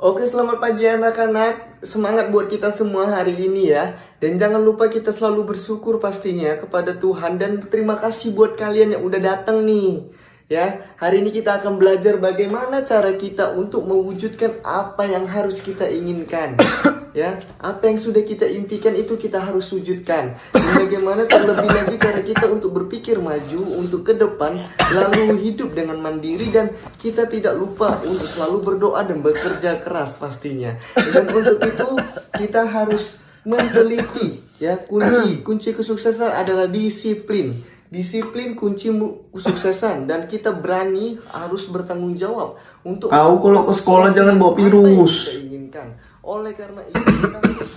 Oke, selamat pagi anak-anak. Semangat buat kita semua hari ini ya. Dan jangan lupa kita selalu bersyukur pastinya kepada Tuhan. Dan terima kasih buat kalian yang udah datang nih. Ya, hari ini kita akan belajar bagaimana cara kita untuk mewujudkan apa yang harus kita inginkan. Ya, apa yang sudah kita impikan itu kita harus wujudkan. Dan bagaimana terlebih lagi cara kita untuk berpikir maju untuk ke depan, lalu hidup dengan mandiri, dan kita tidak lupa untuk selalu berdoa dan bekerja keras pastinya. Dan untuk itu kita harus meneliti ya, kunci kesuksesan adalah disiplin. Disiplin kunci kesuksesan, dan kita berani harus bertanggung jawab untuk Kau kalau ke sekolah jangan bawa apa yang virus. kita inginkan. Oleh karena itu kita harus